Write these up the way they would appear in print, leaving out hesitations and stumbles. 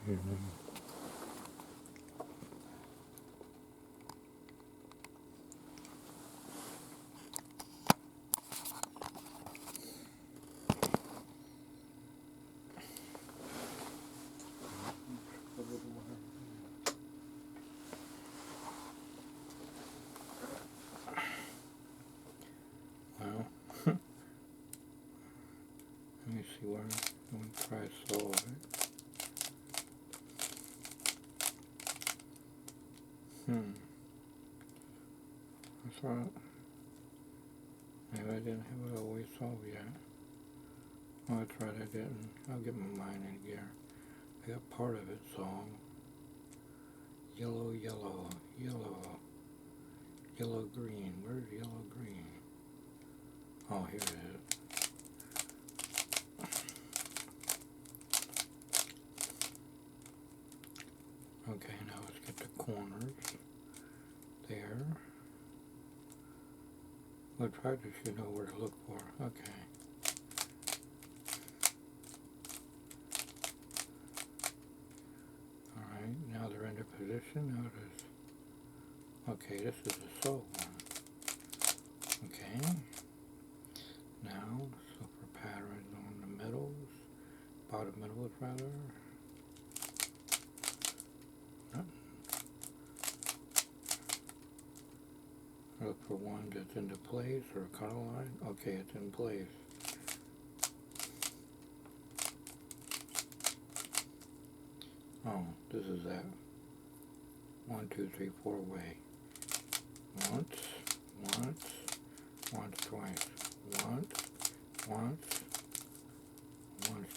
Well, let me see where I'm going to try to solve it. I thought maybe I didn't have it all the way solved yet. Oh, that's right, I didn't. I'll get my mind in gear. I got part of it solved. Yellow, yellow, yellow, yellow, green. Where's yellow, green? Oh, here it is. Okay, now let's get the corners. There. Well, practice, you know where to look for. Okay. Alright, now they're into position. Notice. Okay, this is a solved one. Okay. Now, look for patterns on the middles. Bottom middles, rather. Look for one that's into place or a color line. Okay, it's in place. Oh, this is that 1, 2, 3, 4 way. Once, twice. Once,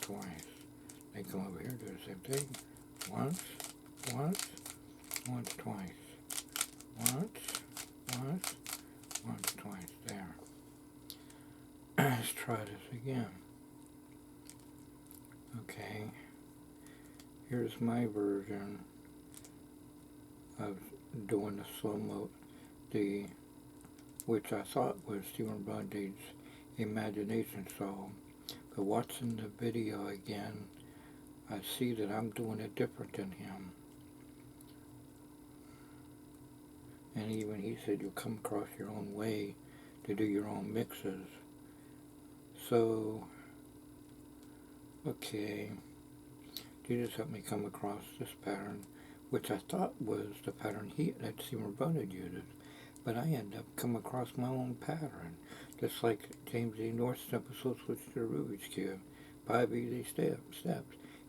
twice. They come over here, do the same thing. Once, twice. Once, twice. There. Let's try this again. Okay. Here's my version of doing the slow-mo, which I thought was Stephen Bundy's imagination song. But watching the video again, I see that I'm doing it different than him. And even he said you'll come across your own way to do your own mixes. So, okay, Jesus helped me come across this pattern, which I thought was the pattern that Stephen Bundy uses. But I end up coming across my own pattern, just like James D. North's episode Switch to the Rubik's Cube, 5 easy steps.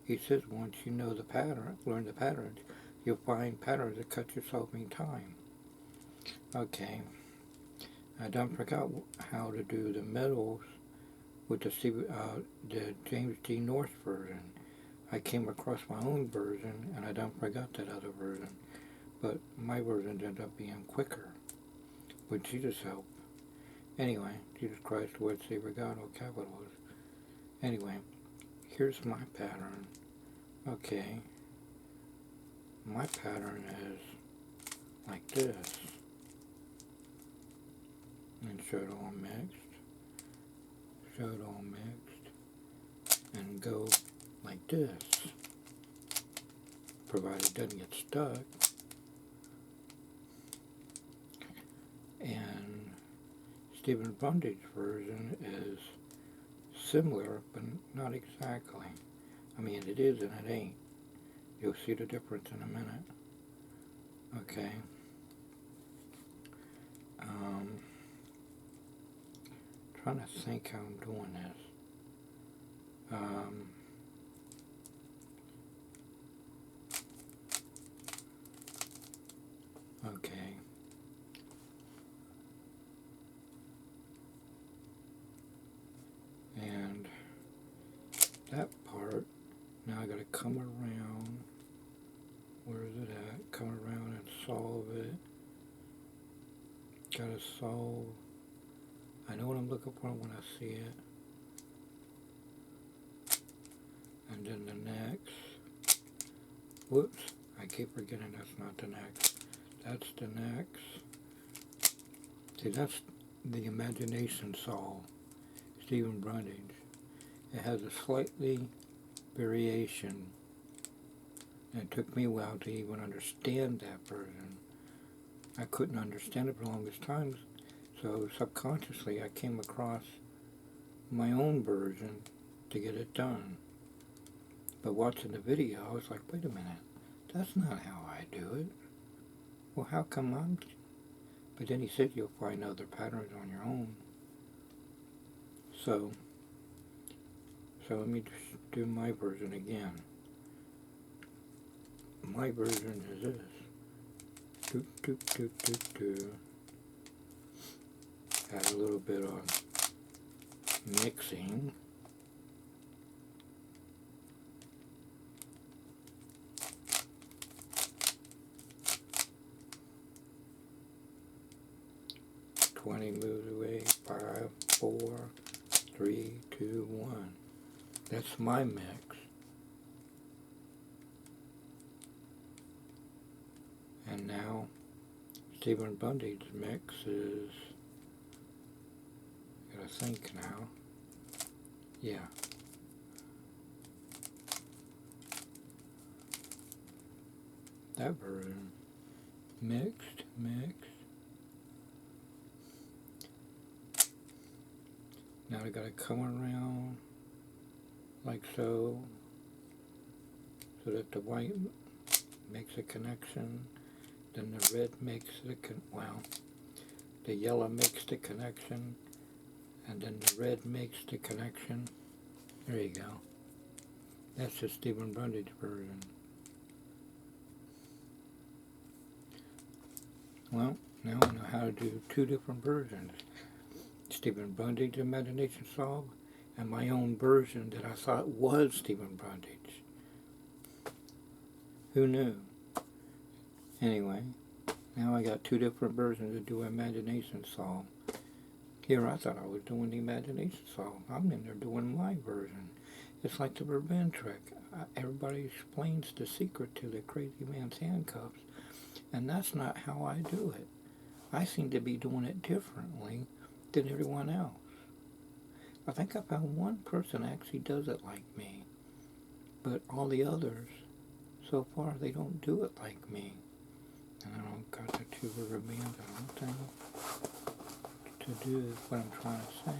He says once you know the pattern, learn the patterns, you'll find patterns that cut your solving time. Okay, I done forgot how to do the middles with the James D. North version. I came across my own version, and I done forgot that other version. But my version ended up being quicker, with Jesus' help. Anyway, Jesus Christ, Lord, Savior, God, all capitals. Anyway, here's my pattern. Okay, my pattern is like this. And show it all mixed, and go like this, provided it doesn't get stuck. And Stephen Bundy's version is similar, but not exactly. I mean, it is and it ain't. You'll see the difference in a minute. Okay. Trying to think how I'm doing this. Okay. And that part, now I gotta come around. Where is it at? Come around and solve it. Gotta solve. I know what I'm looking for when I see it. And then the next. Whoops, I keep forgetting that's not the next. That's the next. See, that's the imagination solve, Stephen Bundy. It has a slightly variation And it took me a while to even understand that version. I couldn't understand it for the longest time, so subconsciously I came across my own version to get it done. But watching the video, I was like, wait a minute, that's not how I do it. Well, how come I'm... But then he said you'll find other patterns on your own. So let me just do my version again. My version is this. Doop, doop, doop, doop, doop. Add a little bit of mixing. "20 moves away, 5, 4, 3, 2, 1. That's my mix. And now Stephen Bundy's mix is, gotta think now. Yeah. That version. Mixed. Now I gotta come around like so that the white makes a connection, then the red makes the yellow makes the connection, and then the red makes the connection. There you go. That's the Stephen Bundy's version. Well, now I know how to do two different versions. Stephen Bundy's Imagination Solve, and my own version that I thought was Stephen Bundy's. Who knew? Anyway, now I got two different versions to do Imagination Solve. Here I thought I was doing the Imagination Solve. I'm in there doing my version. It's like the revenge trick. Everybody explains the secret to the crazy man's handcuffs, and that's not how I do it. I seem to be doing it differently than everyone else. I think I found one person actually does it like me, but all the others, so far, they don't do it like me. And I don't got the two rubber bands, I don't think, to do what I'm trying to say.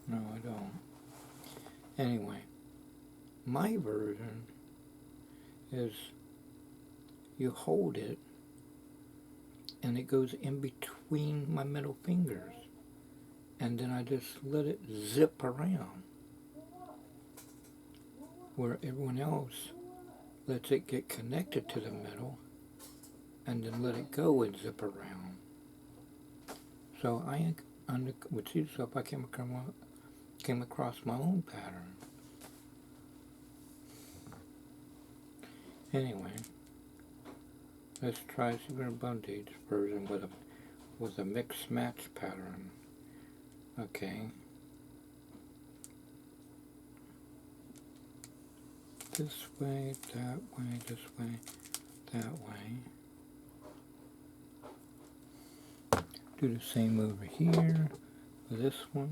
No, I don't. Anyway, my version is you hold it and it goes in between my middle fingers, and then I just let it zip around, where everyone else lets it get connected to the middle and then let it go and zip around. So with seed soap I came across my own pattern. Anyway, let's try Stephen Bundy's version with a mix match pattern. Okay. This way, that way, this way, that way. Do the same over here for this one.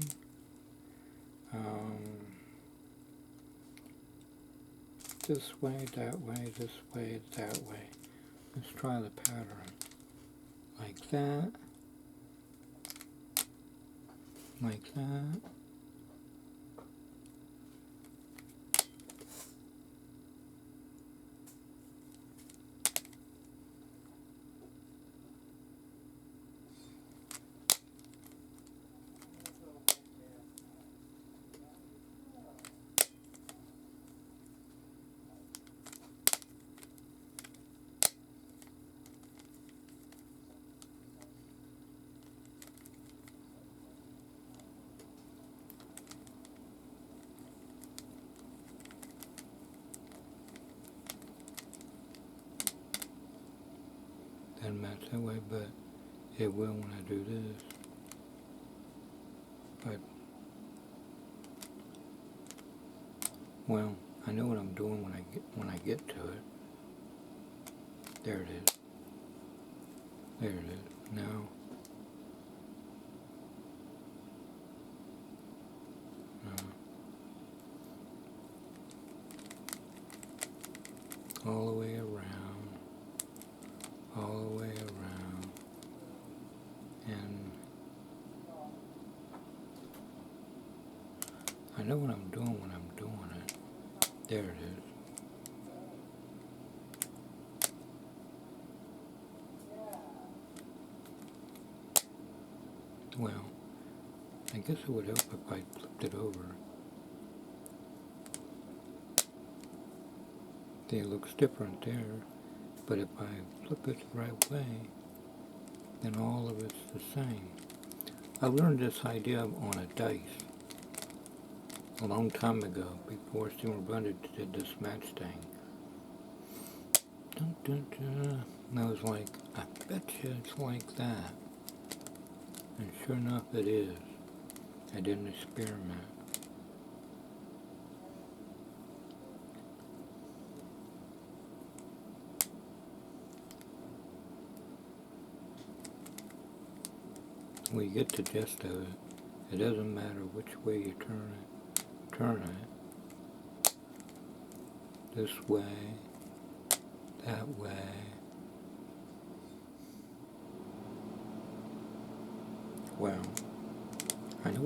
This way, that way, this way, that way. Let's try the pattern. Like that. Like that. Doesn't match that way, but it will when I do this. But, well, I know what I'm doing when I get to it. There it is. There it is. Now, know what I'm doing when I'm doing it. There it is. Well, I guess it would help if I flipped it over. See, it looks different there, but if I flip it the right way, then all of it's the same. I learned this idea on a dice a long time ago, before Steamer Bundle did this match thing. Dun, dun, dun. And I was like, I bet you it's like that. And sure enough it is. I did an experiment. When you get the gist of it, it doesn't matter which way you turn it. This way, that way. Well, I know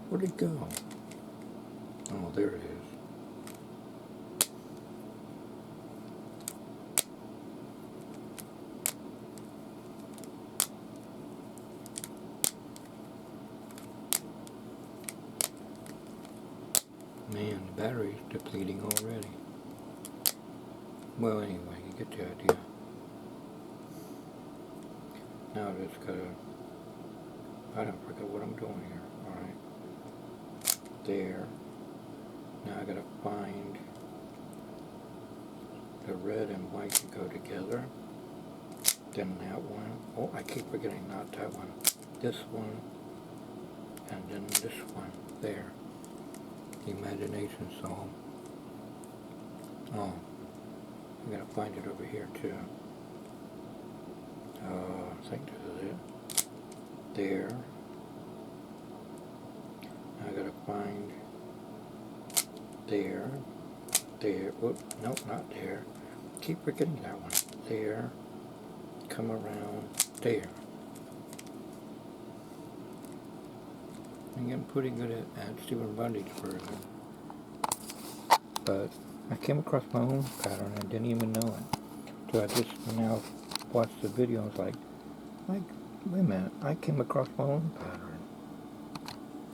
where'd it go? Oh, there it is. Man, the battery's depleting already. Well, anyway, you get the idea. Now I just gotta, I don't forget what I'm doing here. Alright. There. Now I gotta find the red and white to go together. Then that one. Oh, I keep forgetting, not that one. This one. And then this one. There. The imagination song. Oh, I gotta find it over here too. I think this is it. There. I gotta find there. There. Whoop, nope, not there. Keep forgetting that one. There. Come around. There. I'm getting pretty good at Stephen Bundy's version. But I came across my own pattern and didn't even know it. So I just now watched the video and was like, wait a minute, I came across my own pattern.